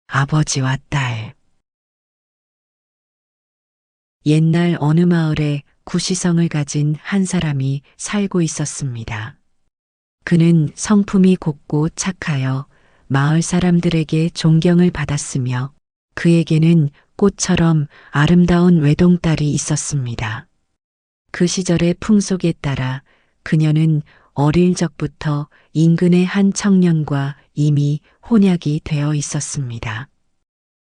아버지와 딸. 옛날 어느 마을에 구시성을 가진 한 사람이 살고 있었습니다. 그는 성품이 곱고 착하여 마을 사람들에게 존경을 받았으며 그에게는 꽃처럼 아름다운 외동딸이 있었습니다. 그 시절의 풍속에 따라 그녀는 어릴 적부터 인근의 한 청년과 이미 혼약이 되어 있었습니다.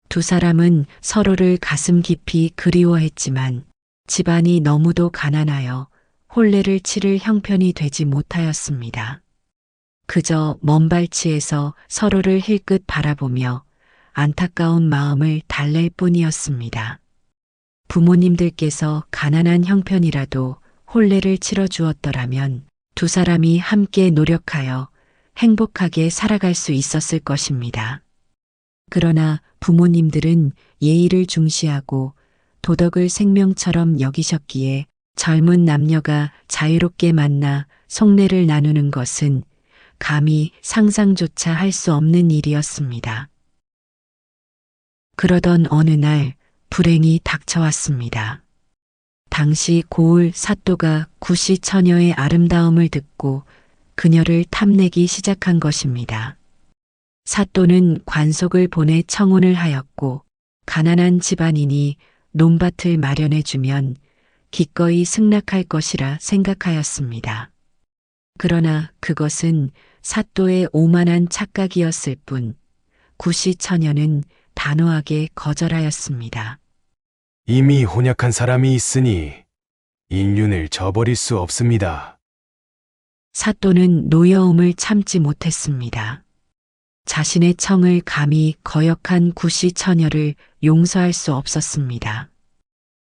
두 사람은 서로를 가슴 깊이 그리워했지만 집안이 너무도 가난하여 혼례를 치를 형편이 되지 못하였습니다. 그저 먼 발치에서 서로를 힐끗 바라보며 안타까운 마음을 달랠 뿐이었습니다. 부모님들께서 가난한 형편이라도 혼례를 치러 주었더라면 두 사람이 함께 노력하여 행복하게 살아갈 수 있었을 것입니다. 그러나 부모님들은 예의를 중시하고 도덕을 생명처럼 여기셨기에 젊은 남녀가 자유롭게 만나 속내를 나누는 것은 감히 상상조차 할 수 없는 일이었습니다. 그러던 어느 날 불행이 닥쳐왔습니다. 당시 고을 사또가 구시 처녀의 아름다움을 듣고 그녀를 탐내기 시작한 것입니다. 사또는 관속을 보내 청혼을 하였고 가난한 집안이니 논밭을 마련해주면 기꺼이 승낙할 것이라 생각하였습니다. 그러나 그것은 사또의 오만한 착각이었을 뿐 구시 처녀는 단호하게 거절하였습니다. 이미 혼약한 사람이 있으니 인륜을 저버릴 수 없습니다. 사또는 노여움을 참지 못했습니다. 자신의 청을 감히 거역한 구시 처녀를 용서할 수 없었습니다.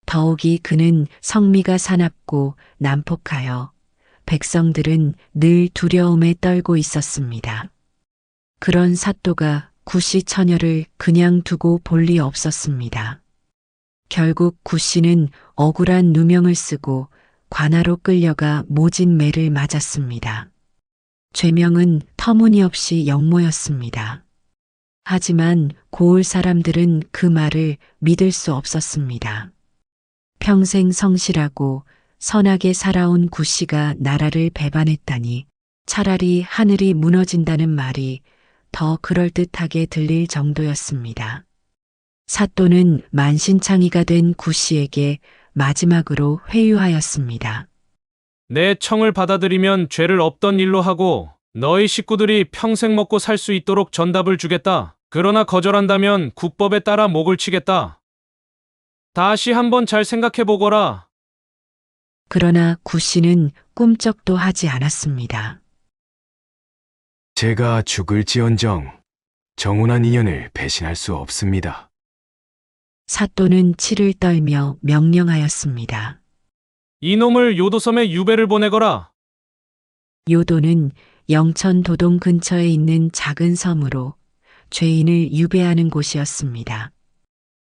더욱이 그는 성미가 사납고 난폭하여 백성들은 늘 두려움에 떨고 있었습니다. 그런 사또가 구시 처녀를 그냥 두고 볼 리 없었습니다. 결국 구시는 억울한 누명을 쓰고 관아로 끌려가 모진 매를 맞았습니다. 죄명은 터무니없이 역모였습니다. 하지만 고을 사람들은 그 말을 믿을 수 없었습니다. 평생 성실하고 선하게 살아온 구시가 나라를 배반했다니 차라리 하늘이 무너진다는 말이 더 그럴듯하게 들릴 정도였습니다. 사또는 만신창이가 된 구시에게 마지막으로 회유하였습니다. 내 청을 받아들이면 죄를 없던 일로 하고 너희 식구들이 평생 먹고 살 수 있도록 전답을 주겠다. 그러나 거절한다면 국법에 따라 목을 치겠다. 다시 한번 잘 생각해보거라. 그러나 구시는 꿈쩍도 하지 않았습니다. 제가 죽을지언정 정운한 인연을 배신할 수 없습니다. 사또는 치를 떨며 명령하였습니다. 이놈을 요도섬에 유배를 보내거라. 요도는 영천 도동 근처에 있는 작은 섬으로 죄인을 유배하는 곳이었습니다.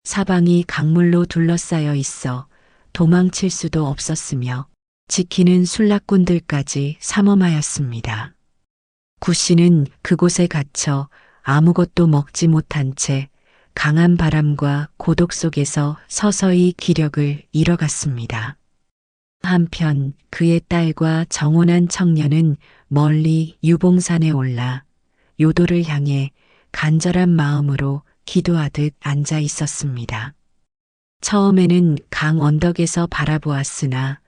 사방이 강물로 둘러싸여 있어 도망칠 수도 없었으며 지키는 술락꾼들까지 삼엄하였습니다. 구씨는 그곳에 갇혀 아무것도 먹지 못한 채 강한 바람과 고독 속에서 서서히 기력을 잃어갔습니다. 한편 그의 딸과 정혼한 청년은 멀리 유봉산에 올라 요도를 향해 간절한 마음으로 기도하듯 앉아 있었습니다. 처음에는 강 언덕에서 바라보았으나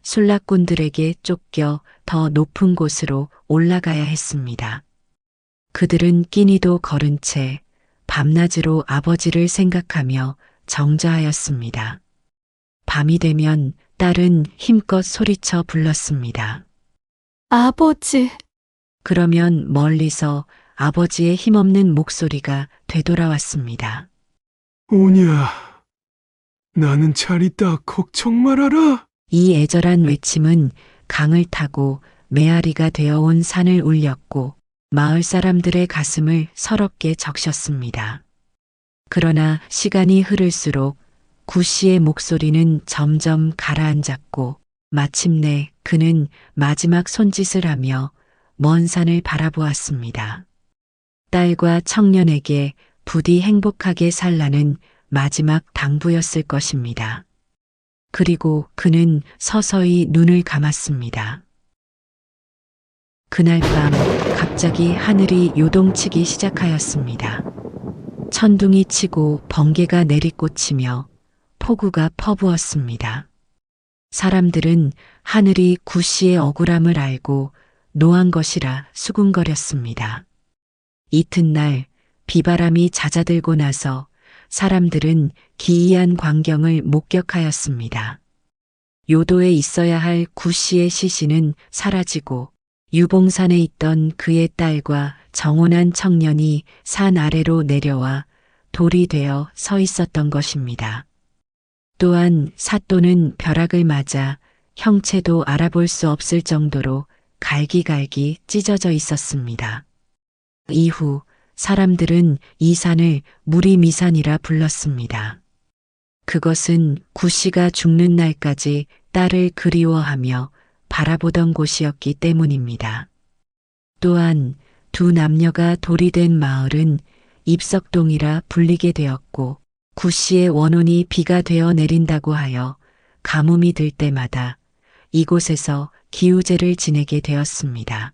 술락꾼들에게 쫓겨 더 높은 곳으로 올라가야 했습니다. 그들은 끼니도 거른 채 밤낮으로 아버지를 생각하며 정저하였습니다. 밤이 되면 딸은 힘껏 소리쳐 불렀습니다. 아버지, 그러면 멀리서 아버지의 힘없는 목소리가 되돌아왔습니다. 오냐, 나는 잘 있다. 걱정 말아라. 이 애절한 외침은 강을 타고 메아리가 되어온 산을 울렸고 마을 사람들의 가슴을 서럽게 적셨습니다. 그러나 시간이 흐를수록 구씨의 목소리는 점점 가라앉았고 마침내 그는 마지막 손짓을 하며 먼 산을 바라보았습니다. 딸과 청년에게 부디 행복하게 살라는 마지막 당부였을 것입니다. 그리고 그는 서서히 눈을 감았습니다. 그날 밤 갑자기 하늘이 요동치기 시작하였습니다. 천둥이 치고 번개가 내리꽂히며 폭우가 퍼부었습니다. 사람들은 하늘이 구씨의 억울함을 알고 노한 것이라 수군거렸습니다. 이튿날 비바람이 잦아들고 나서 사람들은 기이한 광경을 목격하였습니다. 요도에 있어야 할 구씨의 시신은 사라지고 유봉산에 있던 그의 딸과 정혼한 청년이 산 아래로 내려와 돌이 되어 서 있었던 것입니다. 또한 사또는 벼락을 맞아 형체도 알아볼 수 없을 정도로 갈기갈기 찢어져 있었습니다. 이후 사람들은 이 산을 무리미산이라 불렀습니다. 그것은 구씨가 죽는 날까지 딸을 그리워하며 바라보던 곳이었기 때문입니다. 또한 두 남녀가 돌이 된 마을은 입석동이라 불리게 되었고 구씨의 원혼이 비가 되어 내린다고 하여 가뭄이 들 때마다 이곳에서 기우제를 지내게 되었습니다.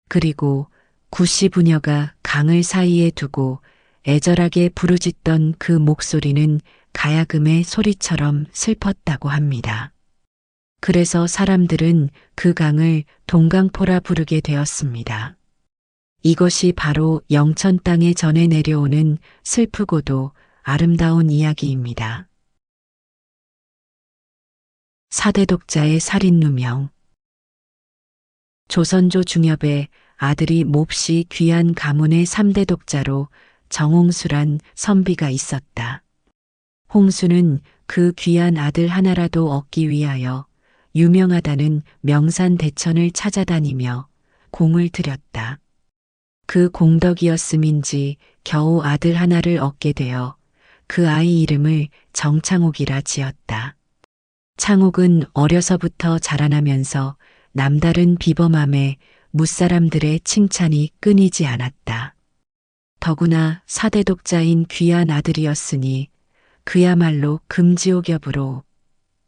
그리고 구씨 부녀가 강을 사이에 두고 애절하게 부르짖던 그 목소리는 가야금의 소리처럼 슬펐다고 합니다. 그래서 사람들은 그 강을 동강포라 부르게 되었습니다. 이것이 바로 영천 땅에 전해 내려오는 슬프고도 아름다운 이야기입니다. 사대독자의 살인 누명. 조선조 중엽에 아들이 몹시 귀한 가문의 3대 독자로 정홍수란 선비가 있었다. 홍수는 그 귀한 아들 하나라도 얻기 위하여 유명하다는 명산 대천을 찾아다니며 공을 들였다. 그 공덕이었음인지 겨우 아들 하나를 얻게 되어 그 아이 이름을 정창옥이라 지었다. 창옥은 어려서부터 자라나면서 남다른 비범함에 무사람들의 칭찬이 끊이지 않았다. 더구나 사대독자인 귀한 아들이었으니 그야말로 금지옥엽으로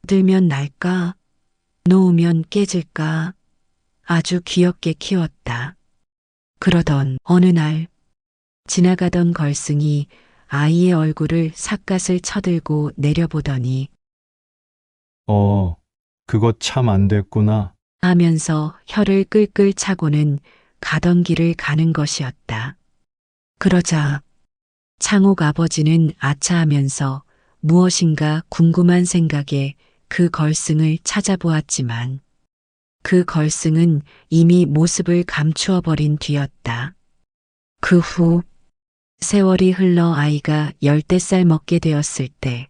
들면 날까, 놓으면 깨질까 아주 귀엽게 키웠다. 그러던 어느 날 지나가던 걸승이 아이의 얼굴을 삿갓을 쳐들고 내려보더니 그거 참 안 됐구나. 하면서 혀를 끌끌 차고는 가던 길을 가는 것이었다. 그러자 창옥 아버지는 아차하면서 무엇인가 궁금한 생각에 그 걸승을 찾아보았지만 그 걸승은 이미 모습을 감추어 버린 뒤였다. 그 후 세월이 흘러 아이가 10살 먹게 되었을 때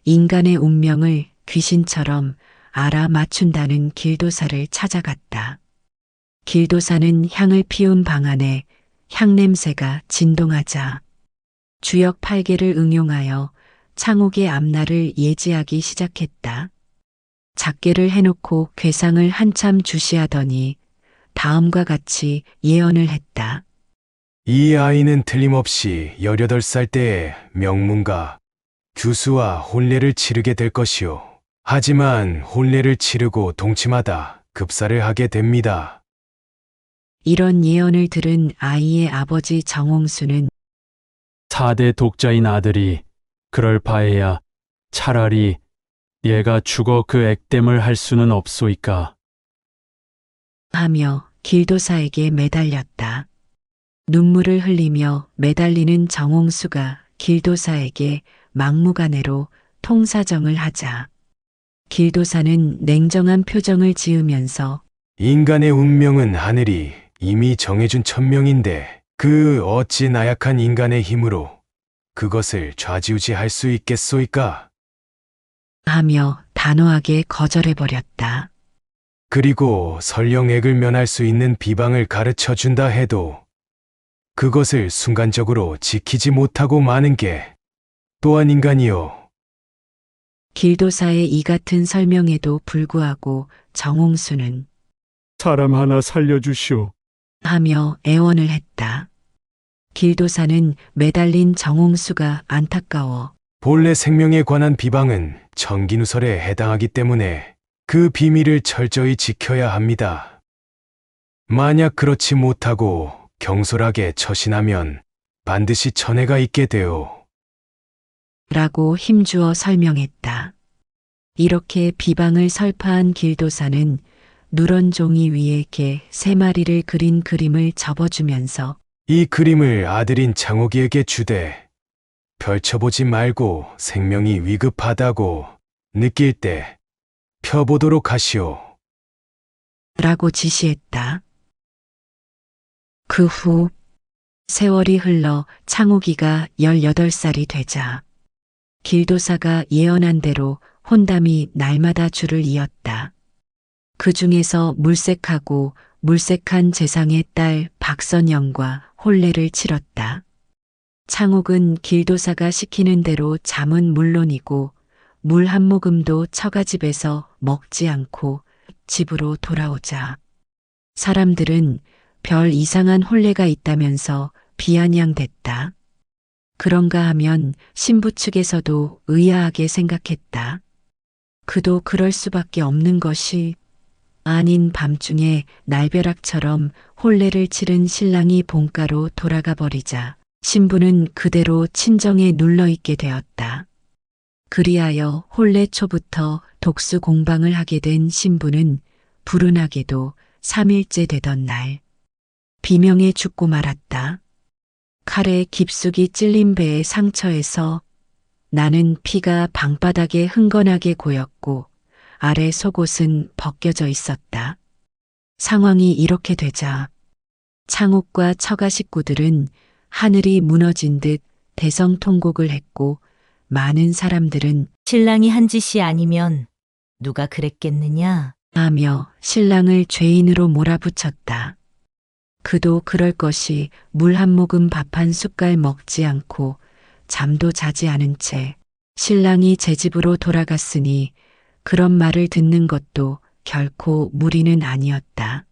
인간의 운명을 귀신처럼 알아맞춘다는 길도사를 찾아갔다. 길도사는 향을 피운 방 안에 향냄새가 진동하자 주역 8개를 응용하여 창옥의 앞날을 예지하기 시작했다. 작계를 해놓고 괴상을 한참 주시하더니 다음과 같이 예언을 했다. 이 아이는 틀림없이 18살 때에 명문가 규수와 혼례를 치르게 될 것이요. 하지만 혼례를 치르고 동침하다 급사를 하게 됩니다. 이런 예언을 들은 아이의 아버지 정홍수는 4대 독자인 아들이 그럴 바에야 차라리 얘가 죽어 그 액땜을 할 수는 없소이까. 하며 길도사에게 매달렸다. 눈물을 흘리며 매달리는 정홍수가 길도사에게 막무가내로 통사정을 하자 길도사는 냉정한 표정을 지으면서 인간의 운명은 하늘이 이미 정해준 천명인데 그 어찌 나약한 인간의 힘으로 그것을 좌지우지할 수 있겠소이까? 하며 단호하게 거절해버렸다. 그리고 설령 액을 면할 수 있는 비방을 가르쳐 준다 해도 그것을 순간적으로 지키지 못하고 마는 게 또한 인간이요. 길도사의 이 같은 설명에도 불구하고 정홍수는 사람 하나 살려주시오. 하며 애원을 했다. 길도사는 매달린 정홍수가 안타까워 본래 생명에 관한 비방은 정기누설에 해당하기 때문에 그 비밀을 철저히 지켜야 합니다. 만약 그렇지 못하고 경솔하게 처신하면 반드시 천해가 있게 되오. 라고 힘주어 설명했다. 이렇게 비방을 설파한 길도사는 누런 종이 위에 개 3마리를 그린 그림을 접어주면서 이 그림을 아들인 창옥이에게 주되 펼쳐보지 말고 생명이 위급하다고 느낄 때 펴보도록 하시오. 라고 지시했다. 그 후 세월이 흘러 창옥이가 18살이 되자 길도사가 예언한 대로 혼담이 날마다 줄을 이었다. 그 중에서 물색하고 물색한 재상의 딸 박선영과 혼례를 치렀다. 창옥은 길도사가 시키는 대로 잠은 물론이고 물 한 모금도 처가집에서 먹지 않고 집으로 돌아오자 사람들은 별 이상한 혼례가 있다면서 비아냥댔다. 그런가 하면 신부 측에서도 의아하게 생각했다. 그도 그럴 수밖에 없는 것이 아닌 밤중에 날벼락처럼 혼례를 치른 신랑이 본가로 돌아가 버리자 신부는 그대로 친정에 눌러있게 되었다. 그리하여 혼례 초부터 독수 공방을 하게 된 신부는 불운하게도 3일째 되던 날 비명에 죽고 말았다. 칼에 깊숙이 찔린 배의 상처에서 나는 피가 방바닥에 흥건하게 고였고 아래 속옷은 벗겨져 있었다. 상황이 이렇게 되자 창옥과 처가 식구들은 하늘이 무너진 듯 대성통곡을 했고 많은 사람들은 신랑이 한 짓이 아니면 누가 그랬겠느냐? 하며 신랑을 죄인으로 몰아붙였다. 그도 그럴 것이 물 한 모금 밥 한 숟갈 먹지 않고 잠도 자지 않은 채 신랑이 제 집으로 돌아갔으니 그런 말을 듣는 것도 결코 무리는 아니었다.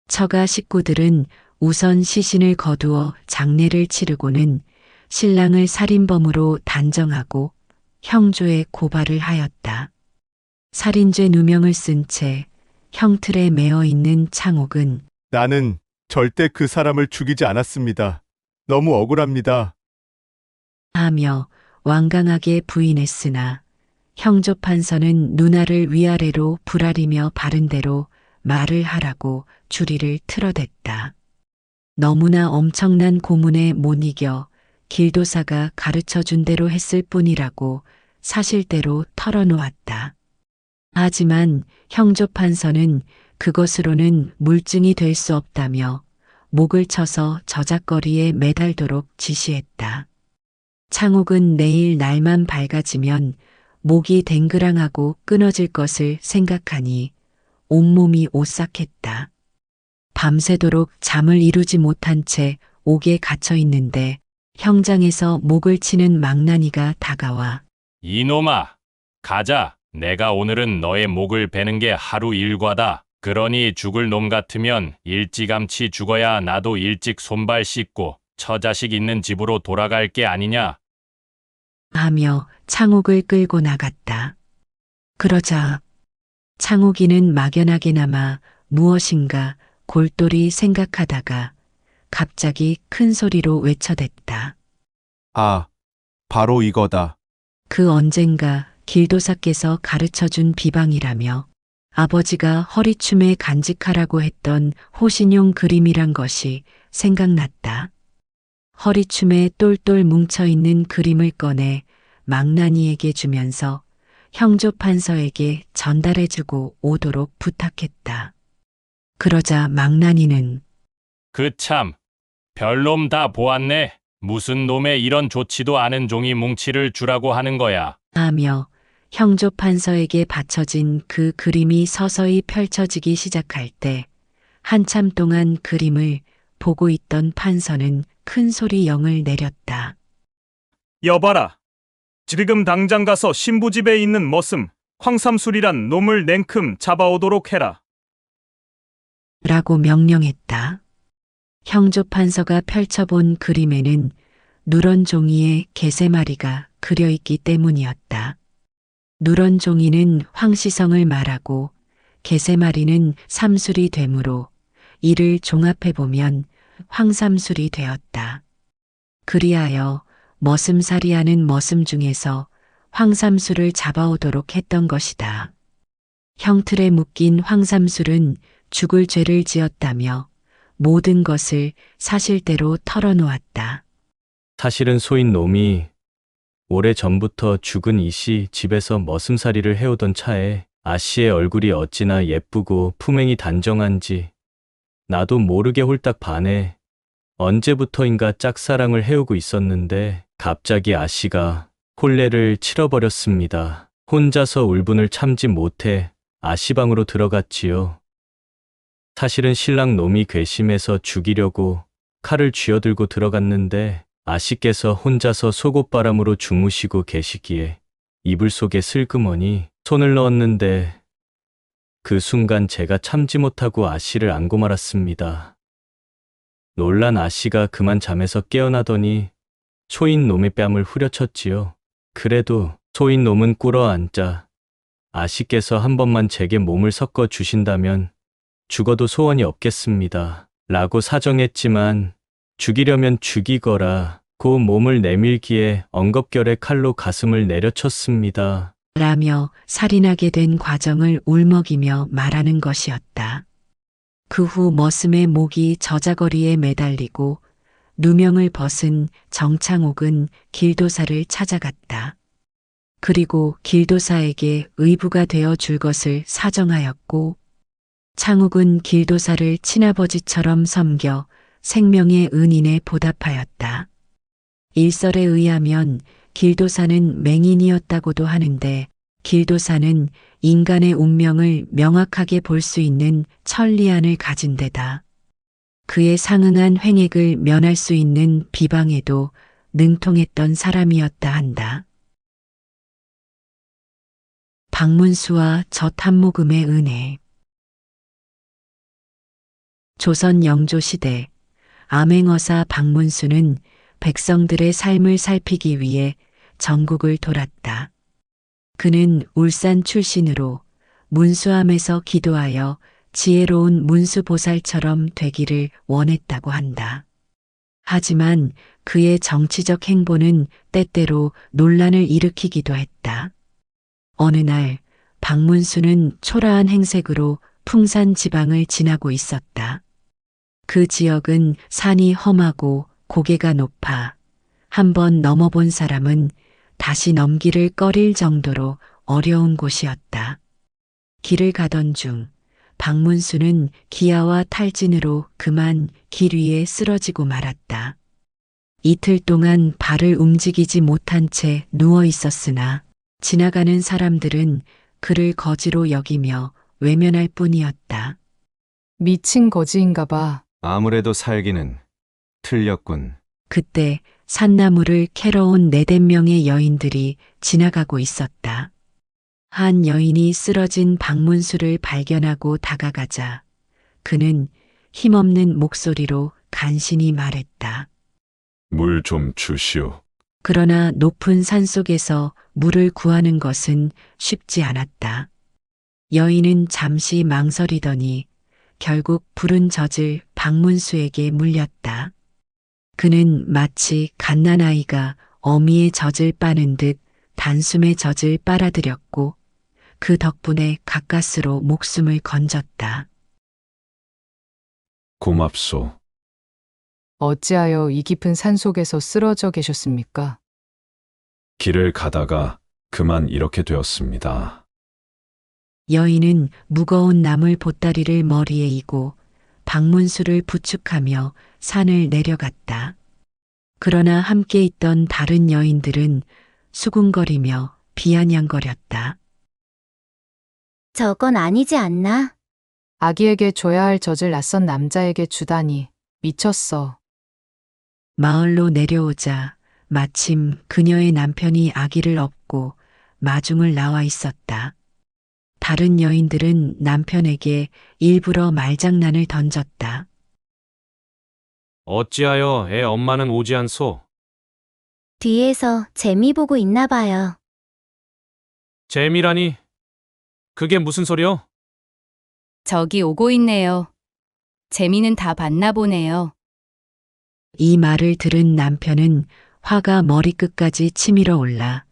처가 식구들은 우선 시신을 거두어 장례를 치르고는 신랑을 살인범으로 단정하고 형조에 고발을 하였다. 살인죄 누명을 쓴 채 형틀에 매어 있는 창옥은 나는 절대 그 사람을 죽이지 않았습니다. 너무 억울합니다. 하며 완강하게 부인했으나 형조 판서는 누나를 위아래로 불아리며 바른대로 말을 하라고 주리를 틀어댔다. 너무나 엄청난 고문에 못 이겨 길도사가 가르쳐준 대로 했을 뿐이라고 사실대로 털어놓았다. 하지만 형조 판서는 그것으로는 물증이 될 수 없다며 목을 쳐서 저작거리에 매달도록 지시했다. 창옥은 내일 날만 밝아지면 목이 댕그랑하고 끊어질 것을 생각하니 온몸이 오싹했다. 밤새도록 잠을 이루지 못한 채 옥에 갇혀 있는데 형장에서 목을 치는 망나니가 다가와 이놈아, 가자. 내가 오늘은 너의 목을 베는 게 하루 일과다. 그러니 죽을 놈 같으면 일찌감치 죽어야 나도 일찍 손발 씻고 처자식 있는 집으로 돌아갈 게 아니냐. 하며 창옥을 끌고 나갔다. 그러자 창옥이는 막연하게나마 무엇인가 골똘히 생각하다가 갑자기 큰 소리로 외쳐댔다. 아, 바로 이거다. 그 언젠가 길도사께서 가르쳐준 비방이라며 아버지가 허리춤에 간직하라고 했던 호신용 그림이란 것이 생각났다. 허리춤에 똘똘 뭉쳐있는 그림을 꺼내 망나니에게 주면서 형조 판서에게 전달해주고 오도록 부탁했다. 그러자 망나니는 그 참, 별놈 다 보았네. 무슨 놈의 이런 좋지도 않은 종이 뭉치를 주라고 하는 거야. 하며 형조 판서에게 받쳐진 그 그림이 서서히 펼쳐지기 시작할 때 한참 동안 그림을 보고 있던 판서는 큰 소리 영을 내렸다. 여봐라. 지금 당장 가서 신부 집에 있는 머슴, 황삼술이란 놈을 냉큼 잡아오도록 해라. 라고 명령했다. 형조판서가 펼쳐본 그림에는 누런 종이에 개 3마리가 그려있기 때문이었다. 누런 종이는 황시성을 말하고 개 3마리는 삼술이 되므로 이를 종합해보면 황삼술이 되었다. 그리하여 머슴살이하는 머슴 중에서 황삼술을 잡아오도록 했던 것이다. 형틀에 묶인 황삼술은 죽을 죄를 지었다며 모든 것을 사실대로 털어놓았다. 사실은 소인 놈이 오래전부터 죽은 이씨 집에서 머슴살이를 해오던 차에 아씨의 얼굴이 어찌나 예쁘고 품행이 단정한지 나도 모르게 홀딱 반해 언제부터인가 짝사랑을 해오고 있었는데 갑자기 아씨가 혼례를 치러버렸습니다. 혼자서 울분을 참지 못해 아씨 방으로 들어갔지요. 사실은 신랑 놈이 괘씸해서 죽이려고 칼을 쥐어들고 들어갔는데 아씨께서 혼자서 속옷바람으로 주무시고 계시기에 이불 속에 슬그머니 손을 넣었는데 그 순간 제가 참지 못하고 아씨를 안고 말았습니다. 놀란 아씨가 그만 잠에서 깨어나더니 소인 놈의 뺨을 후려쳤지요. 그래도 소인 놈은 꿇어앉자 아씨께서 한 번만 제게 몸을 섞어 주신다면 죽어도 소원이 없겠습니다. 라고 사정했지만 죽이려면 죽이거라 고 몸을 내밀기에 엉겁결에 칼로 가슴을 내려쳤습니다. 라며 살인하게 된 과정을 울먹이며 말하는 것이었다. 그 후 머슴의 목이 저자거리에 매달리고 누명을 벗은 정창옥은 길도사를 찾아갔다. 그리고 길도사에게 의부가 되어 줄 것을 사정하였고 창욱은 길도사를 친아버지처럼 섬겨 생명의 은인에 보답하였다. 일설에 의하면 길도사는 맹인이었다고도 하는데 길도사는 인간의 운명을 명확하게 볼 수 있는 천리안을 가진 데다 그에 상응한 횡액을 면할 수 있는 비방에도 능통했던 사람이었다 한다. 박문수와 젖한모금의 은혜. 조선 영조시대 암행어사 박문수는 백성들의 삶을 살피기 위해 전국을 돌았다. 그는 울산 출신으로 문수함에서 기도하여 지혜로운 문수보살처럼 되기를 원했다고 한다. 하지만 그의 정치적 행보는 때때로 논란을 일으키기도 했다. 어느 날 박문수는 초라한 행색으로 풍산 지방을 지나고 있었다. 그 지역은 산이 험하고 고개가 높아 한번 넘어본 사람은 다시 넘기를 꺼릴 정도로 어려운 곳이었다. 길을 가던 중 박문수는 기아와 탈진으로 그만 길 위에 쓰러지고 말았다. 이틀 동안 발을 움직이지 못한 채 누워 있었으나 지나가는 사람들은 그를 거지로 여기며 외면할 뿐이었다. 미친 거지인가 봐. 아무래도 살기는 틀렸군. 그때 산나무를 캐러 온 4~5명의 여인들이 지나가고 있었다. 한 여인이 쓰러진 박문수를 발견하고 다가가자 그는 힘없는 목소리로 간신히 말했다. 물 좀 주시오. 그러나 높은 산속에서 물을 구하는 것은 쉽지 않았다. 여인은 잠시 망설이더니 결국 부른 젖을 박문수에게 물렸다. 그는 마치 갓난아이가 어미의 젖을 빠는 듯 단숨에 젖을 빨아들였고 그 덕분에 가까스로 목숨을 건졌다. 고맙소. 어찌하여 이 깊은 산속에서 쓰러져 계셨습니까? 길을 가다가 그만 이렇게 되었습니다. 여인은 무거운 나물 보따리를 머리에 이고 박문수를 부축하며 산을 내려갔다. 그러나 함께 있던 다른 여인들은 수군거리며 비아냥거렸다. 저건 아니지 않나? 아기에게 줘야 할 젖을 낯선 남자에게 주다니 미쳤어. 마을로 내려오자 마침 그녀의 남편이 아기를 업고 마중을 나와 있었다. 다른 여인들은 남편에게 일부러 말장난을 던졌다. 어찌하여 애 엄마는 오지 않소? 뒤에서 재미 보고 있나 봐요. 재미라니? 그게 무슨 소리요? 저기 오고 있네요. 재미는 다 봤나 보네요. 이 말을 들은 남편은 화가 머리끝까지 치밀어 올라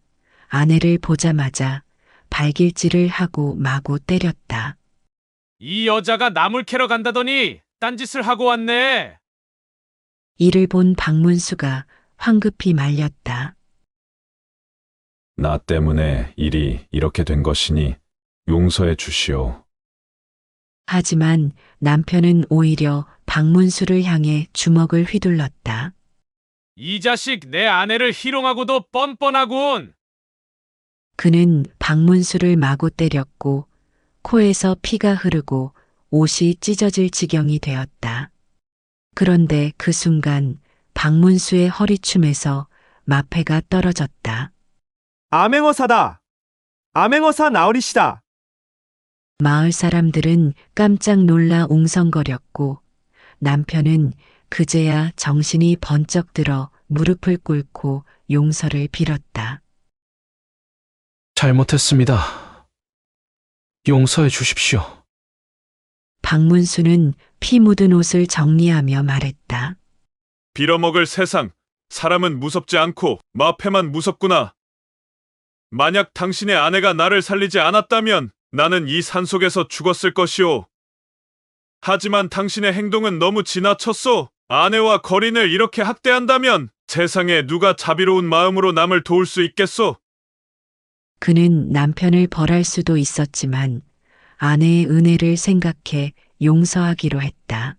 아내를 보자마자 발길질을 하고 마구 때렸다. 이 여자가 나물 캐러 간다더니 딴짓을 하고 왔네. 이를 본 박문수가 황급히 말렸다. 나 때문에 일이 이렇게 된 것이니 용서해 주시오. 하지만 남편은 오히려 박문수를 향해 주먹을 휘둘렀다. 이 자식 내 아내를 희롱하고도 뻔뻔하군. 그는 박문수를 마구 때렸고 코에서 피가 흐르고 옷이 찢어질 지경이 되었다. 그런데 그 순간 박문수의 허리춤에서 마패가 떨어졌다. 암행어사다. 암행어사 나으리시다. 마을 사람들은 깜짝 놀라 웅성거렸고 남편은 그제야 정신이 번쩍 들어 무릎을 꿇고 용서를 빌었다. 잘못했습니다. 용서해 주십시오. 박문수는 피 묻은 옷을 정리하며 말했다. 빌어먹을 세상, 사람은 무섭지 않고 마패만 무섭구나. 만약 당신의 아내가 나를 살리지 않았다면 나는 이 산속에서 죽었을 것이오. 하지만 당신의 행동은 너무 지나쳤소. 아내와 거린을 이렇게 학대한다면 세상에 누가 자비로운 마음으로 남을 도울 수 있겠소? 그는 남편을 벌할 수도 있었지만 아내의 은혜를 생각해 용서하기로 했다.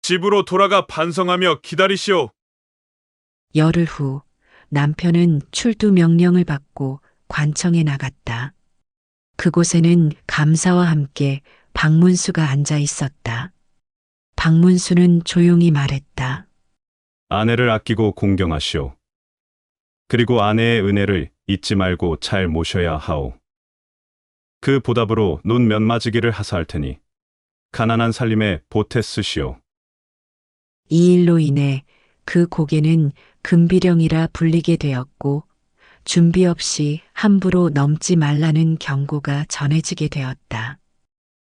집으로 돌아가 반성하며 기다리시오. 열흘 후 남편은 출두 명령을 받고 관청에 나갔다. 그곳에는 감사와 함께 박문수가 앉아 있었다. 박문수는 조용히 말했다. 아내를 아끼고 공경하시오. 그리고 아내의 은혜를 잊지 말고 잘 모셔야 하오. 그 보답으로 눈 몇 마지기를 하사할 테니 가난한 살림에 보태 쓰시오. 이 일로 인해 그 고개는 금비령이라 불리게 되었고 준비 없이 함부로 넘지 말라는 경고가 전해지게 되었다.